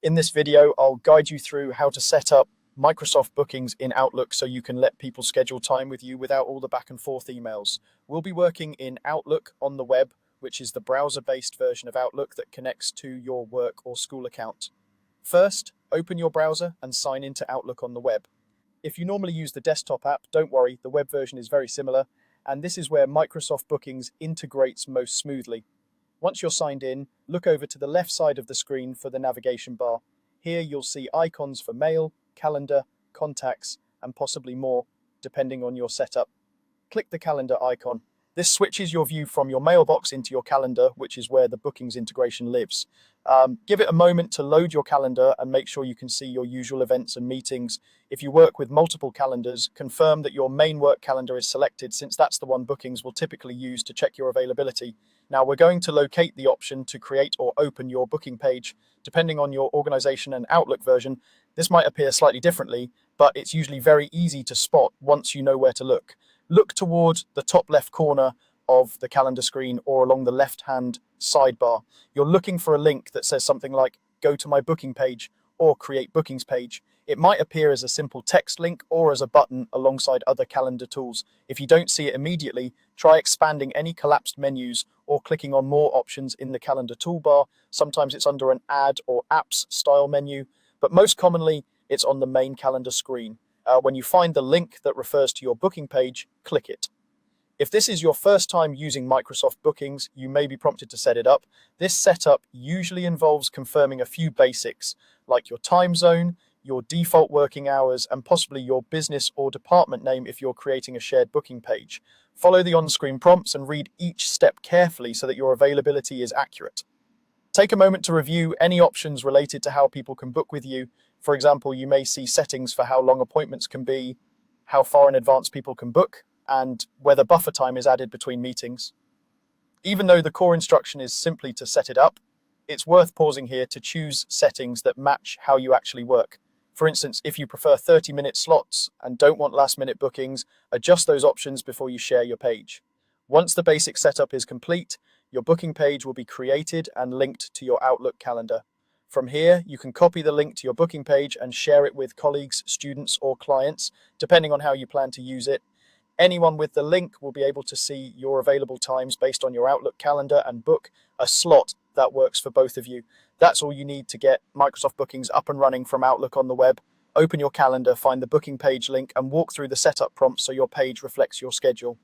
In this video, I'll guide you through how to set up Microsoft bookings in Outlook so you can let people schedule time with you without all the back and forth emails. We'll be working in Outlook on the web, which is the browser-based version of Outlook that connects to your work or school account. First, open your browser and sign into Outlook on the web. If you normally use the desktop app, don't worry, the web version is very similar, and this is where Microsoft Bookings integrates most smoothly. Once you're signed in, look over to the left side of the screen for the navigation bar. Here you'll see icons for mail, calendar, contacts, and possibly more, depending on your setup. Click the calendar icon. This switches your view from your mailbox into your calendar, which is where the bookings integration lives. Give it a moment to load your calendar and make sure you can see your usual events and meetings. If you work with multiple calendars, confirm that your main work calendar is selected, since that's the one bookings will typically use to check your availability. Now we're going to locate the option to create or open your booking page. Depending on your organization and Outlook version, this might appear slightly differently, but it's usually very easy to spot once you know where to look. Look toward the top left corner of the calendar screen or along the left-hand sidebar. You're looking for a link that says something like "Go to my booking page" or "Create bookings page." It might appear as a simple text link or as a button alongside other calendar tools. If you don't see it immediately, try expanding any collapsed menus or clicking on more options in the calendar toolbar. Sometimes it's under an Add or Apps style menu, but most commonly it's on the main calendar screen. When you find the link that refers to your booking page, click it. If this is your first time using Microsoft Bookings, you may be prompted to set it up. This setup usually involves confirming a few basics, like your time zone, your default working hours, and possibly your business or department name if you're creating a shared booking page. Follow the on-screen prompts and read each step carefully so that your availability is accurate. Take a moment to review any options related to how people can book with you. For example, you may see settings for how long appointments can be, how far in advance people can book, and whether buffer time is added between meetings. Even though the core instruction is simply to set it up, it's worth pausing here to choose settings that match how you actually work. For instance, if you prefer 30-minute slots and don't want last-minute bookings, adjust those options before you share your page. Once the basic setup is complete, your booking page will be created and linked to your Outlook calendar. From here, you can copy the link to your booking page and share it with colleagues, students, or clients, depending on how you plan to use it. Anyone with the link will be able to see your available times based on your Outlook calendar and book a slot that works for both of you. That's all you need to get Microsoft Bookings up and running from Outlook on the web. Open your calendar, find the booking page link, and walk through the setup prompts so your page reflects your schedule.